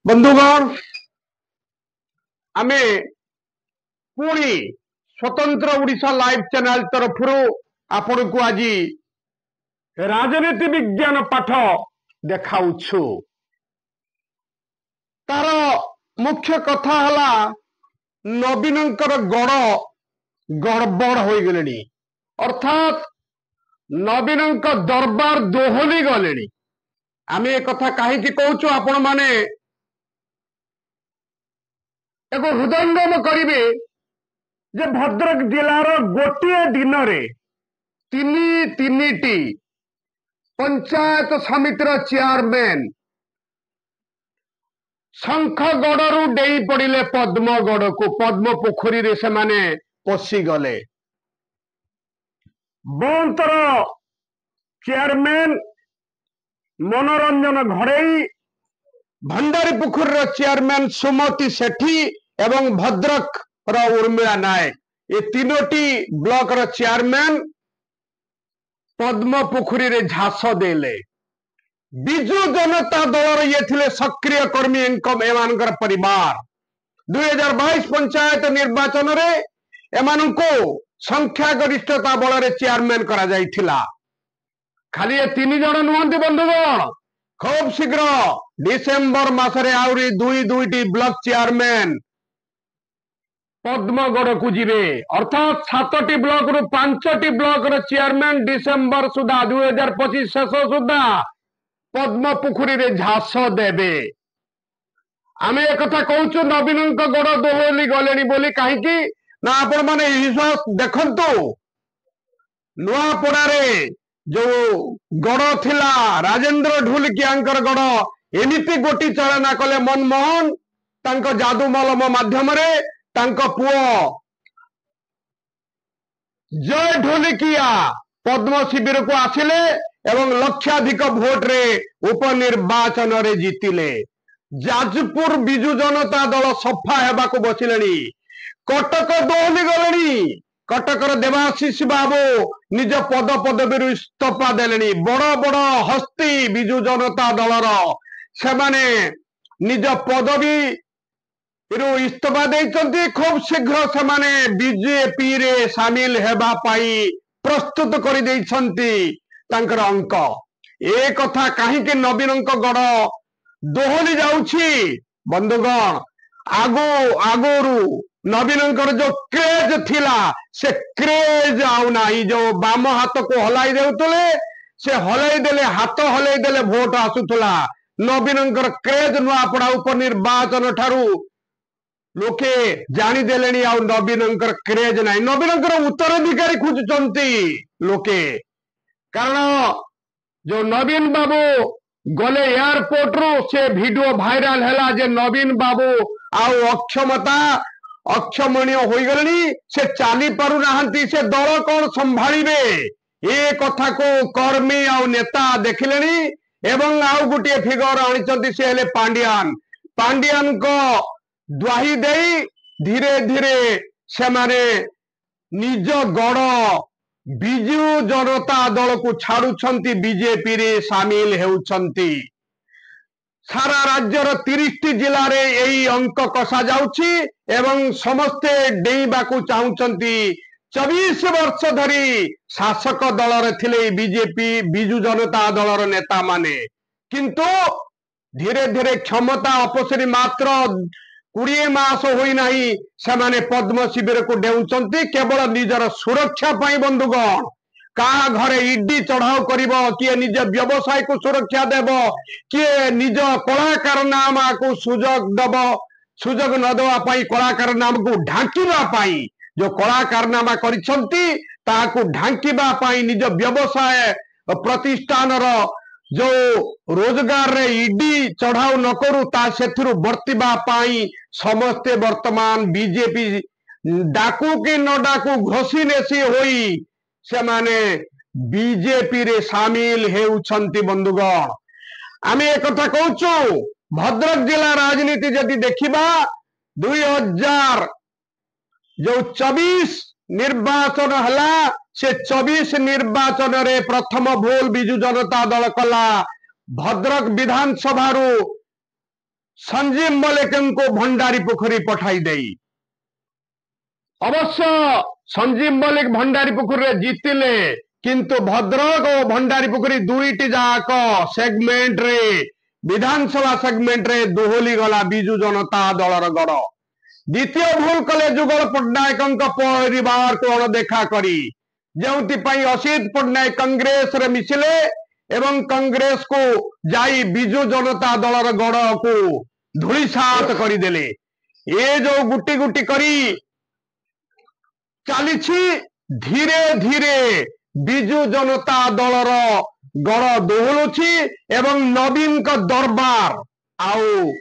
बंधुगण आमे पुणी स्वतंत्र ओडिशा लाइव चैनल तरफ आपण को आज राजनीति विज्ञान पाठ देखाउछु। तार मुख्य कथा हला नवीनंकर गड़ गड़बड़ हो गले, अर्थात नवीनंक दरबार दोहली गले। आमे एक कथा कहीं कहूँ आपण माने एक हृदयंगम करिवे जे भद्रक जिलार गोटे दिन रे तीन पंचायत समितिर चेयरमैन शंखगढ़ डेई पड़िले पद्मगढ़ को, पद्म पोखरी रे से माने पशि गले। बंतर चेयरमैन मनोरंजन घड़ई, भंडारी पोखरी चेयरमैन सुमति सेठी एवं भद्रक उर्मिला नायक, ये तीनोटी ब्लॉक चेयरमैन पद्म पोखरी रे झास देले। बिजु जनता दल ये थिले सक्रिय कर्मी एमानकर परिवार 2022 पंचायत निर्वाचन रे एमानको संख्या गरिष्ठता बल रे चेयरमैन करा जाइथिला। खाली ये तीन जन नुहंती बंधुगण, खूब शीघ्र डिसेम्बर मासरे आउरी दुईटी ब्लॉक चेयरमैन पद्मगढ़ को जीवे, अर्थात 7टी ब्लॉक रु 5टी ब्लॉक चेयरमैन डिसेम्बर सुधा 2025 शेष सुधा पद्म पोखरी रे झास देबे। आमे एक कथा कहूँ नवीनंक गड़ दोहली गले बोली कहीं ना आपण माने विश्वास देखंतु। नुआपड़ा रे जो गड़ थिला राजेंद्र ढोलकियांकर गड़ एमिति गोटी चालना कले मनमोहन तांको जादू मलम माध्यम रे तांको पुओ जय ढोलकिया पद्म शिविर को आसिले एवं लक्षाधिक भोट रे उपनिर्वाचन रे जीतिले। जाजपुर बिजु जनता दल सफा हेबा को बसिलेनी, कटक दोहली गलेनी। कटकर देवाशीष बाबू निज पद पदवी इस्तीफा देलेनी। बड़ बड़ हस्ती बिजु जनता दलर से माने निज पदवी इस्तीफा देइचंती। खूब शीघ्र से माने बीजेपी रे शामिल हेबा पाई प्रस्तुत कर देइचंती तांकर अंक। ए कथा कहीं के नवीनंक गड़ दोहली जाउछि बंधुगण। आगोरु नवीनंकर जो क्रेज थिला से क्रेज आउ नाही। जो बाम हाथ को हलाई देउतले से हलाई देले, हाथ हलाई देले भोट आसुथला। नवीनंकर क्रेज नुआपड़ा उपनिर्वाचन ठारू लोके जानी देलेनी आउ नवीनंकर क्रेज नाही। नवीनंकर उत्तराधिकारी खोजुचंती लोके, कारण जो नवीन बाबू गले एयरपोर्ट रू से वीडियो भाइराल हैला जे नवीन बाबू आउ अक्षमणीय हो गले, से चाली पारु नाहंती, से दल कौन संभाळिबे ए कथा को कर्मी आउ नेता देखिलेनी। एवं आउ गुटिए फिगर आनिचंती से हेले पांडियान को द्वाही देई धीरे धीरे से माने निज गड़ बिजु जनता दल को छाड़ुछंती, बीजेपी रे शामिल हेउछंती। सारा राज्यर 30टी जिला रे यही अंक कषा जाउछि एवं समस्ते डेइबा को चाहुछंती। 24 वर्ष धरी शासक दल रे थिले बीजेपी बिजु जनता दल रे नेता माने, किंतु धीरे धीरे क्षमता अपसरी मात्र 20 मास होई नाही से माने पद्म शिविर को डेउचंती केवल निजर सुरक्षा पाई। बंधुगण, का घरे ईडी चढ़ाव करिबो, किए निज व्यवसाय को सुरक्षा देबो, किए निज कलाकार नाम को सुजोग देबो, सुजोग न देवा पाई कलाकार नाम को ढांकीबा पाई, जो कलाकार नामा करिसंती ताकू ढांकीबा पाई निज व्यवसाय प्रतिष्ठान रो जो रोजगार रे ईडी चढ़ाव न करू ता सेथिरु बर्तिबा पाई समस्ते वर्तमान बीजेपी डाकू कि न डाकू घोषी नेसी होई से माने बीजेपी रे शामिल हेउछंती। बंधुगण, आमे एक कथा कहूछु, भद्रक जिला राजनीति जदि देखिबा 2024 निर्वाचन हला, से 24 निर्वाचन रे प्रथम भूल बिजु जनता दल कला। भद्रक विधानसभा संजीव मल्लिक को भंडारी पोखरी पठाई देई अवश्य संजीव मल्लिक भंडारी पोखरी जीतिले किंतु भद्रक और भंडारी पोखरी दुईटी जाक सेगमेंट रे विधानसभा सेगमेंट रे दोहली गला बिजु जनता दलर गड़ द्वितीय भूल कले जुगल पट्टनायक परिवार को अणदेखा करी जो असित पट्टनायक कांग्रेस रे मिसिले एवं कांग्रेस को जाई बिजु जनता दलर गड़ को धूलिसात करदेले ये जो गुटी गुटी करी चली धीरे धीरे बिजु जनता दलर गड़ दोहलुछि एवं नवीन का दरबार आउ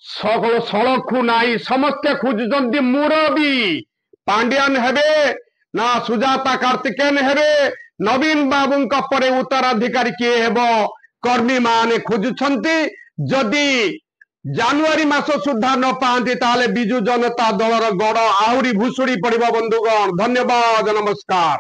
सकल सड़कू नाई समस्ते खोजुचंती मुरबी पांड्यान हेबे ना सुजाता कार्तिकेयन हेबे नवीन बाबू परे उत्तराधिकारी किए हेबो कर्मी माने खोजुचंती जदि जानुआरी मास सुधा न पाती ताले बिजु जनता दलर गड़ आहुरी भुसुड़ी पड़िबो बंधुगण धन्यवाद नमस्कार।